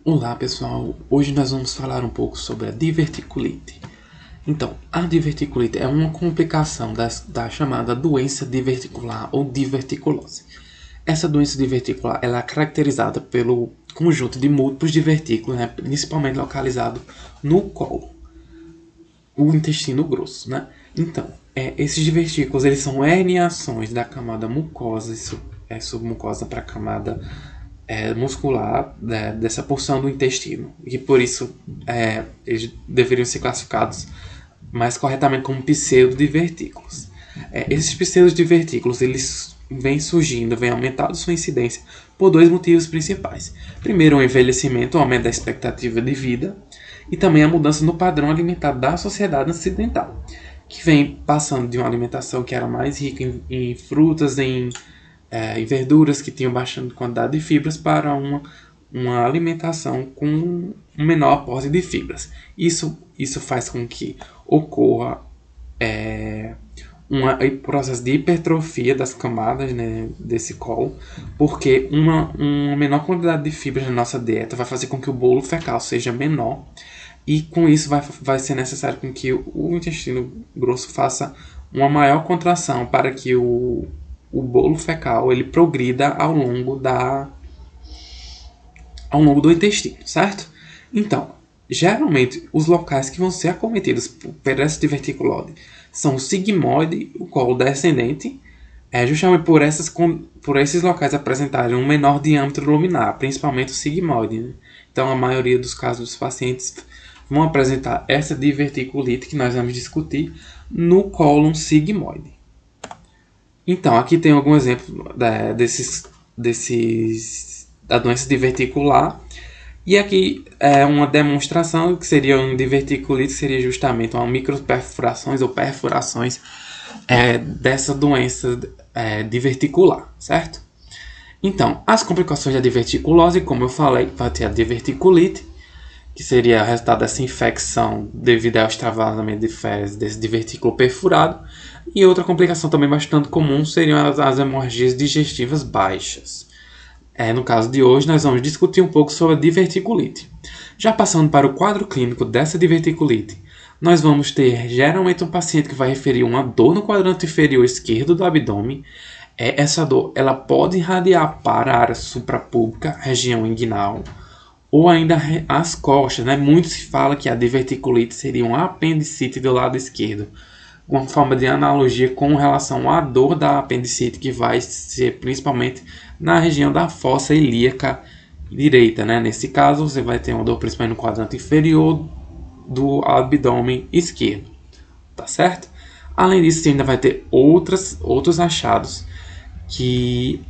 Olá pessoal, hoje nós vamos falar um pouco sobre a diverticulite. Então, a diverticulite é uma complicação da chamada doença diverticular ou diverticulose. Essa doença diverticular ela é caracterizada pelo conjunto de múltiplos divertículos, principalmente localizado no colo, o intestino grosso. Então, esses divertículos eles são herniações da camada mucosa e submucosa para a camada muscular dessa porção do intestino, e por isso eles deveriam ser classificados mais corretamente como pseudodivertículos. Esses pseudodivertículos eles vêm aumentando sua incidência por dois motivos principais. Primeiro, o envelhecimento, o aumento da expectativa de vida, e também a mudança no padrão alimentar da sociedade ocidental, que vem passando de uma alimentação que era mais rica em frutas, em verduras que tinham bastante quantidade de fibras para uma alimentação com um menor aporte de fibras. Isso faz com que ocorra um processo de hipertrofia das camadas, desse colo, porque uma menor quantidade de fibras na nossa dieta vai fazer com que o bolo fecal seja menor, e com isso vai ser necessário com que o intestino grosso faça uma maior contração para que o bolo fecal ele progrida ao longo do intestino, certo? Então, geralmente, os locais que vão ser acometidos por essa diverticulose são o sigmoide, o colo descendente, justamente por esses locais apresentarem um menor diâmetro luminar, principalmente o sigmoide. Então, a maioria dos casos dos pacientes vão apresentar essa diverticulite que nós vamos discutir no cólon sigmoide. Então, aqui tem algum exemplo da doença diverticular. E aqui é uma demonstração que seria um diverticulite, seria justamente uma microperfurações ou perfurações dessa doença diverticular, certo? Então, as complicações da diverticulose, como eu falei, vai ter a diverticulite, que seria o resultado dessa infecção devido ao extravasamento de fezes desse divertículo perfurado. E outra complicação também bastante comum seriam as hemorragias digestivas baixas. No caso de hoje, nós vamos discutir um pouco sobre a diverticulite. Já passando para o quadro clínico dessa diverticulite, nós vamos ter geralmente um paciente que vai referir uma dor no quadrante inferior esquerdo do abdômen. Essa dor ela pode irradiar para a área suprapúbica, região inguinal, ou ainda as costas. Muito se fala que a diverticulite seria uma apendicite do lado esquerdo, uma forma de analogia com relação à dor da apendicite, que vai ser principalmente na região da fossa ilíaca direita. Nesse caso, você vai ter uma dor principalmente no quadrante inferior do abdômen esquerdo, tá certo? Além disso, você ainda vai ter outros achados que,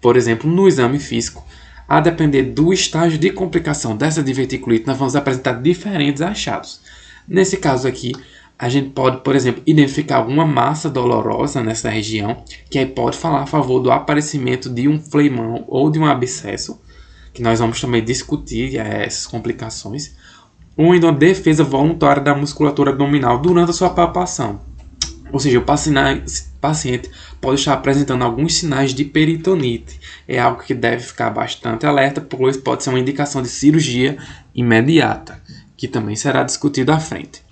por exemplo, no exame físico, a depender do estágio de complicação dessa diverticulite, nós vamos apresentar diferentes achados. Nesse caso aqui, a gente pode, por exemplo, identificar alguma massa dolorosa nessa região, que aí pode falar a favor do aparecimento de um fleimão ou de um abscesso, que nós vamos também discutir essas complicações, ou ainda uma defesa voluntária da musculatura abdominal durante a sua palpação. Ou seja, o paciente pode estar apresentando alguns sinais de peritonite. É algo que deve ficar bastante alerta, pois pode ser uma indicação de cirurgia imediata, que também será discutido à frente.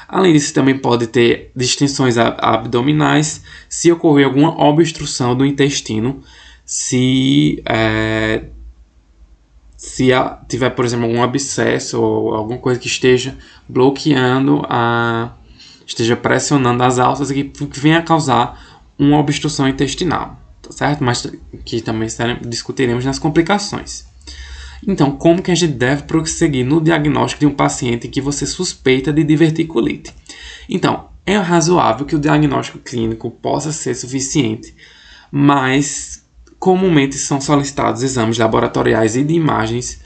Além disso, também pode ter distensões abdominais, se ocorrer alguma obstrução do intestino, se tiver, por exemplo, algum abscesso ou alguma coisa que esteja bloqueando, esteja pressionando as alças e que venha a causar uma obstrução intestinal, tá certo? Mas que também discutiremos nas complicações. Então, como que a gente deve prosseguir no diagnóstico de um paciente que você suspeita de diverticulite? Então, é razoável que o diagnóstico clínico possa ser suficiente, mas comumente são solicitados exames laboratoriais e de imagens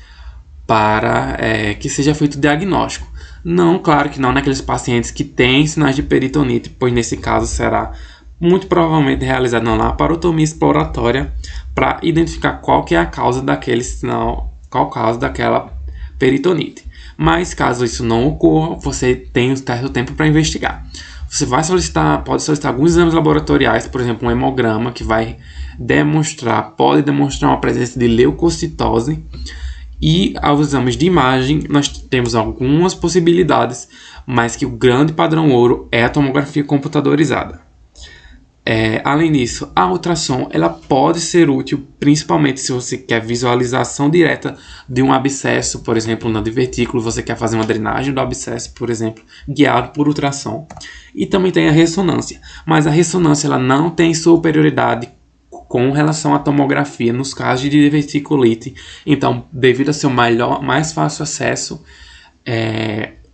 para que seja feito o diagnóstico. Não, claro que não naqueles pacientes que têm sinais de peritonite, pois nesse caso será muito provavelmente realizada uma laparotomia exploratória para identificar qual que é a causa daquele sinal, qual a causa daquela peritonite. Mas caso isso não ocorra, você tem um certo tempo para investigar. Você pode solicitar alguns exames laboratoriais, por exemplo, um hemograma que pode demonstrar uma presença de leucocitose, E aos exames de imagem, nós temos algumas possibilidades, mas que o grande padrão ouro é a tomografia computadorizada. Além disso, a ultrassom ela pode ser útil, principalmente se você quer visualização direta de um abscesso, por exemplo, no divertículo, você quer fazer uma drenagem do abscesso, por exemplo, guiado por ultrassom. E também tem a ressonância, mas a ressonância ela não tem superioridade com relação à tomografia nos casos de diverticulite. Então, devido a seu mais fácil acesso,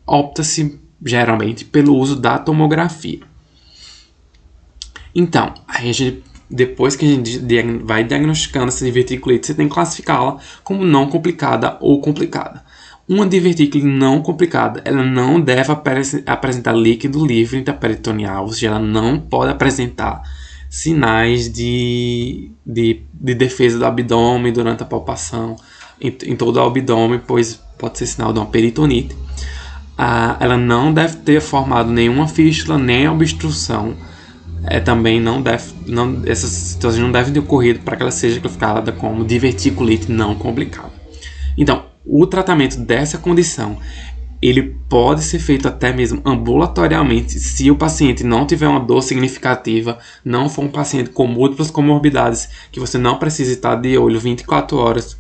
opta-se geralmente pelo uso da tomografia. Então, depois que a gente vai diagnosticando essa diverticulite, você tem que classificá-la como não complicada ou complicada. Uma divertícula não complicada, ela não deve apresentar líquido livre intraperitoneal, ou seja, ela não pode apresentar sinais de defesa do abdômen durante a palpação em todo o abdômen, pois pode ser sinal de uma peritonite. Ela não deve ter formado nenhuma fístula, nem obstrução. Também essas situações não devem ter ocorrido para que ela seja classificada como diverticulite não complicada. Então, o tratamento dessa condição ele pode ser feito até mesmo ambulatorialmente se o paciente não tiver uma dor significativa, não for um paciente com múltiplas comorbidades, que você não precisa estar de olho 24 horas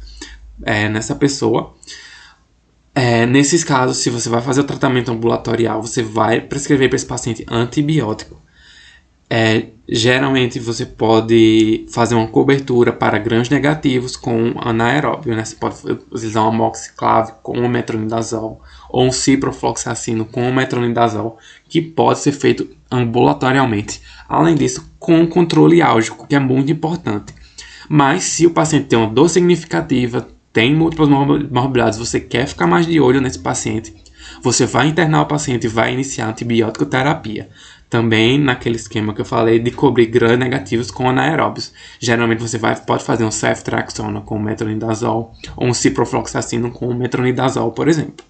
nessa pessoa. Nesses casos, se você vai fazer o tratamento ambulatorial, você vai prescrever para esse paciente antibiótico. Geralmente você pode fazer uma cobertura para grãos negativos com anaeróbio, né? Você pode utilizar um amoxiclave com o metronidazol ou um ciprofloxacino com o metronidazol, que pode ser feito ambulatorialmente. Além disso, com controle álgico, que é muito importante. Mas se o paciente tem uma dor significativa, tem múltiplas morbidades, você quer ficar mais de olho nesse paciente, você vai internar o paciente e vai iniciar antibiótico terapia. Também naquele esquema que eu falei de cobrir gram negativos com anaeróbios. Geralmente você pode fazer um ceftriaxona com metronidazol ou um ciprofloxacino com metronidazol, por exemplo.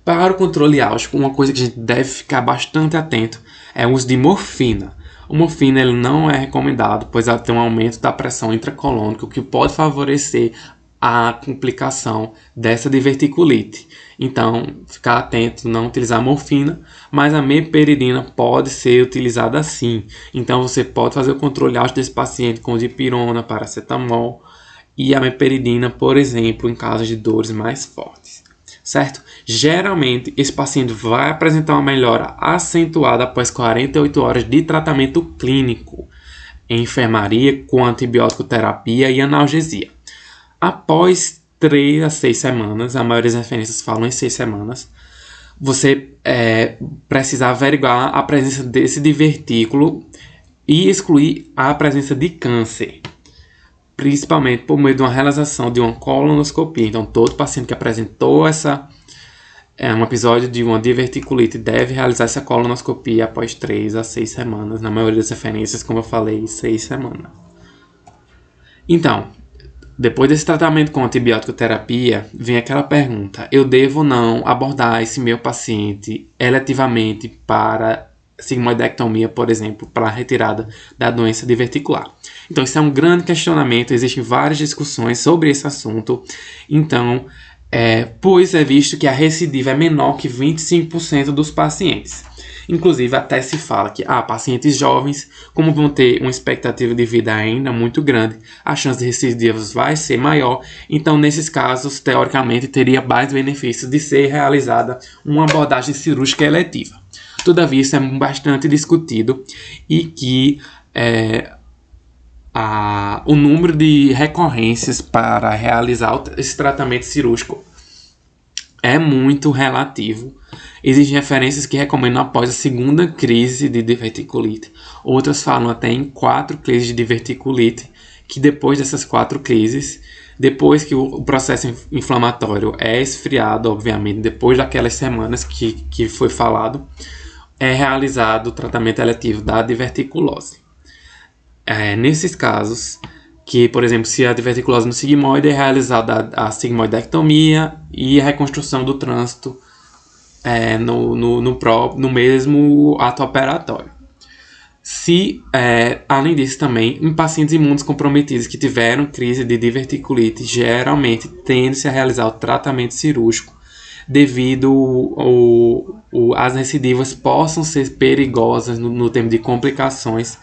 Para o controle álgico, uma coisa que a gente deve ficar bastante atento é o uso de morfina. A morfina ele não é recomendado, pois ela tem um aumento da pressão intracolônica, o que pode favorecer a complicação dessa diverticulite. Então, ficar atento, não utilizar morfina, mas a meperidina pode ser utilizada sim. Então, você pode fazer o controle álgico desse paciente com dipirona, paracetamol e a meperidina, por exemplo, em casos de dores mais fortes. Certo? Geralmente, esse paciente vai apresentar uma melhora acentuada após 48 horas de tratamento clínico em enfermaria com antibiótico terapia e analgesia. Após 3 a 6 semanas, a maioria das referências falam em 6 semanas, você precisa averiguar a presença desse divertículo e excluir a presença de câncer, principalmente por meio de uma realização de uma colonoscopia. Então, todo paciente que apresentou um episódio de uma diverticulite deve realizar essa colonoscopia após 3 a 6 semanas. Na maioria das referências, como eu falei, 6 semanas. Então, depois desse tratamento com antibiótico terapia, vem aquela pergunta: eu devo ou não abordar esse meu paciente eletivamente para sigmoidectomia, por exemplo, para a retirada da doença diverticular? Então, isso é um grande questionamento, existem várias discussões sobre esse assunto. Então, pois é visto que a recidiva é menor que 25% dos pacientes. Inclusive, até se fala que pacientes jovens, como vão ter uma expectativa de vida ainda muito grande, a chance de recidivas vai ser maior. Então, nesses casos, teoricamente, teria mais benefícios de ser realizada uma abordagem cirúrgica eletiva. Todavia, isso é bastante discutido e que o número de recorrências para realizar esse tratamento cirúrgico é muito relativo. Existem referências que recomendam após a segunda crise de diverticulite. Outras falam até em 4 crises de diverticulite, que depois dessas 4 crises, depois que o processo inflamatório é esfriado, obviamente, depois daquelas semanas que foi falado, é realizado o tratamento eletivo da diverticulose. Nesses casos, que, por exemplo, se a diverticulose no sigmoide é realizada a sigmoidectomia e a reconstrução do trânsito no mesmo ato operatório. Além disso também, em pacientes imunocomprometidos que tiveram crise de diverticulite, geralmente tende-se a realizar o tratamento cirúrgico devido as recidivas possam ser perigosas no termo de complicações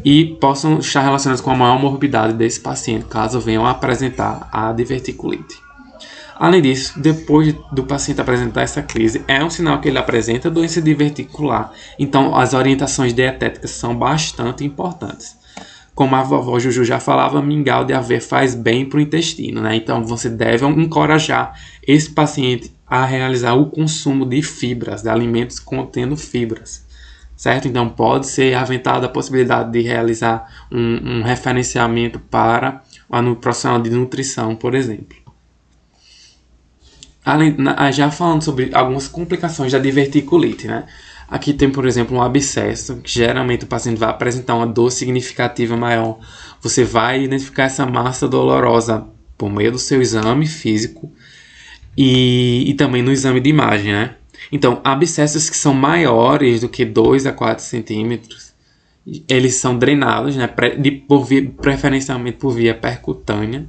e possam estar relacionadas com a maior morbidade desse paciente, caso venham a apresentar a diverticulite. Além disso, depois do paciente apresentar essa crise, é um sinal que ele apresenta doença diverticular. Então, as orientações dietéticas são bastante importantes. Como a vovó Juju já falava, mingau de aveia faz bem para o intestino, né? Então, você deve encorajar esse paciente a realizar o consumo de fibras, de alimentos contendo fibras, certo? Então, pode ser aventada a possibilidade de realizar um referenciamento para o profissional de nutrição, por exemplo. Já falando sobre algumas complicações da diverticulite, né? Aqui tem, por exemplo, um abscesso, que geralmente o paciente vai apresentar uma dor significativa maior. Você vai identificar essa massa dolorosa por meio do seu exame físico e também no exame de imagem, né? Então, abscessos que são maiores do que 2 a 4 centímetros, eles são drenados, né? Preferencialmente por via percutânea.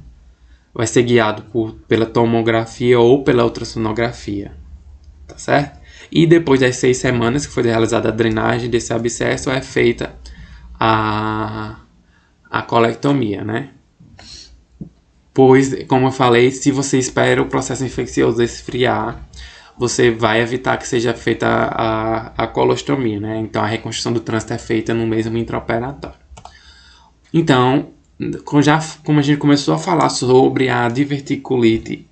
Vai ser guiado pela tomografia ou pela ultrassonografia, tá certo? E depois das 6 semanas que foi realizada a drenagem desse abscesso, é feita a colectomia, né? Pois, como eu falei, se você espera o processo infeccioso esfriar, você vai evitar que seja feita a colostomia, né? Então, a reconstrução do trânsito é feita no mesmo intraoperatório. Então, como a gente começou a falar sobre a diverticulite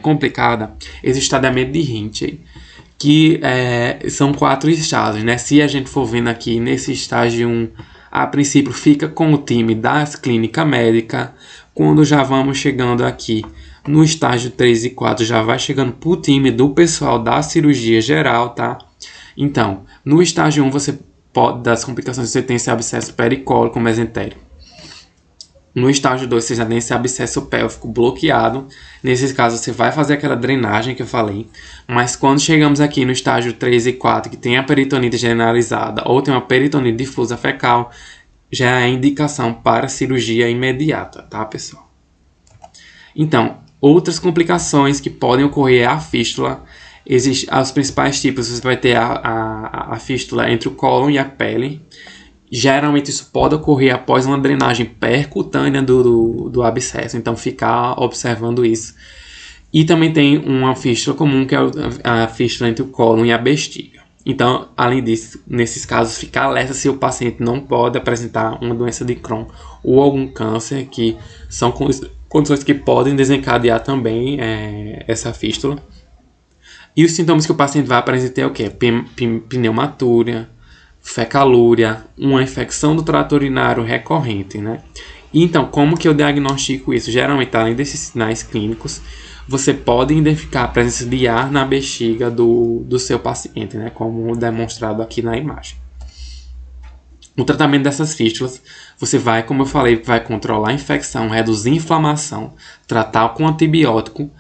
complicada, existe o estadiamento de Rinchey, que são 4 estágios, né? Se a gente for vendo aqui, nesse estágio 1, a princípio fica com o time das clínica médica. Quando já vamos chegando aqui no estágio 3 e 4, já vai chegando para o time do pessoal da cirurgia geral, tá? Então, no estágio 1, das complicações, você tem esse abscesso pericólico mesentérico. No estágio 2, você já tem esse abscesso pélvico bloqueado. Nesses casos, você vai fazer aquela drenagem que eu falei. Mas quando chegamos aqui no estágio 3 e 4, que tem a peritonite generalizada ou tem uma peritonite difusa fecal, já é indicação para cirurgia imediata, tá, pessoal? Então, outras complicações que podem ocorrer é a fístula. Existem os principais tipos. Você vai ter a fístula entre o cólon e a pele. Geralmente isso pode ocorrer após uma drenagem percutânea do abscesso, então ficar observando isso. E também tem uma fístula comum, que é a fístula entre o cólon e a bexiga. Então, além disso, nesses casos, ficar alerta se o paciente não pode apresentar uma doença de Crohn ou algum câncer, que são condições que podem desencadear também essa fístula. E os sintomas que o paciente vai apresentar é o quê? Pneumatúria, fecalúria, uma infecção do trato urinário recorrente, né? Então, como que eu diagnostico isso? Geralmente, além desses sinais clínicos, você pode identificar a presença de ar na bexiga do seu paciente, né? Como demonstrado aqui na imagem. O tratamento dessas fístulas, você vai, como eu falei, vai controlar a infecção, reduzir a inflamação, tratar com antibiótico.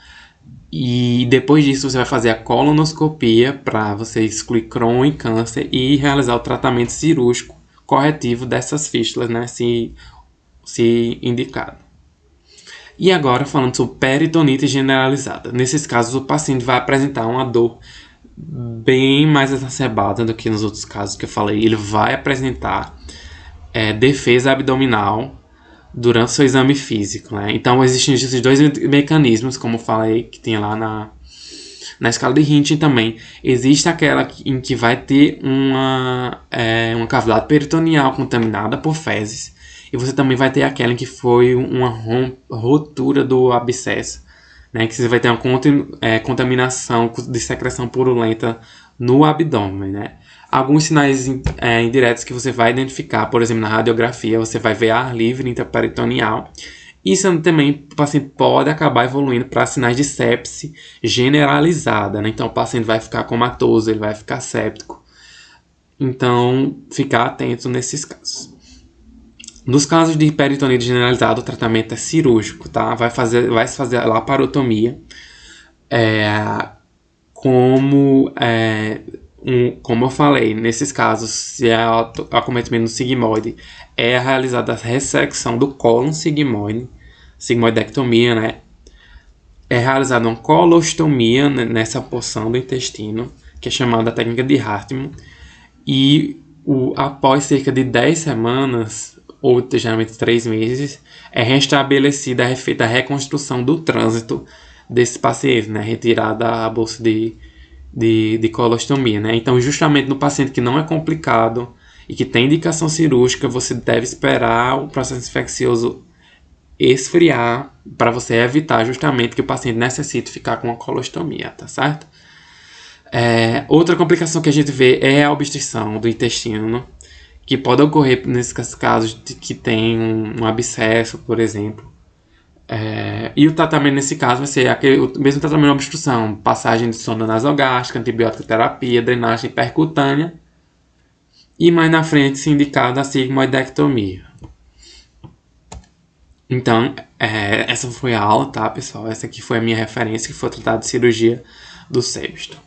E depois disso você vai fazer a colonoscopia para você excluir Crohn e câncer e realizar o tratamento cirúrgico corretivo dessas fístulas, né, se indicado. E agora falando sobre peritonite generalizada. Nesses casos o paciente vai apresentar uma dor bem mais exacerbada do que nos outros casos que eu falei. Ele vai apresentar defesa abdominal durante seu exame físico, né? Então existem esses 2 mecanismos, como eu falei, que tem lá na escala de Rinchey também. Existe aquela em que vai ter uma cavidade peritoneal contaminada por fezes, e você também vai ter aquela em que foi uma rotura do abscesso, né? Que você vai ter uma contaminação de secreção purulenta no abdômen, né? Alguns sinais indiretos que você vai identificar, por exemplo, na radiografia, você vai ver ar livre intraperitoneal. Isso também o paciente pode acabar evoluindo para sinais de sepse generalizada, né? Então o paciente vai ficar comatoso, ele vai ficar séptico. Então, ficar atento nesses casos. Nos casos de peritonite generalizada, o tratamento é cirúrgico, tá? Vai se fazer a laparotomia como como eu falei, nesses casos, se é acometimento no sigmoide, é realizada a ressecção do cólon sigmoide, sigmoidectomia, né? É realizada uma colostomia nessa porção do intestino, que é chamada técnica de Hartmann, e após cerca de 10 semanas, ou geralmente 3 meses, é restabelecida, é feita a reconstrução do trânsito desse paciente, né? Retirada a bolsa de colostomia, né? Então, justamente no paciente que não é complicado e que tem indicação cirúrgica, você deve esperar o processo infeccioso esfriar para você evitar justamente que o paciente necessite ficar com a colostomia, tá certo? Outra complicação que a gente vê é a obstrução do intestino, que pode ocorrer nesses casos de que tem um abscesso, por exemplo. E o tratamento nesse caso vai ser o mesmo tratamento de obstrução, passagem de sonda nasogástrica, antibiótico terapia, drenagem percutânea e mais na frente se indicada a sigmoidectomia. Então, essa foi a aula, tá, pessoal? Essa aqui foi a minha referência, que foi tratada de cirurgia do septo.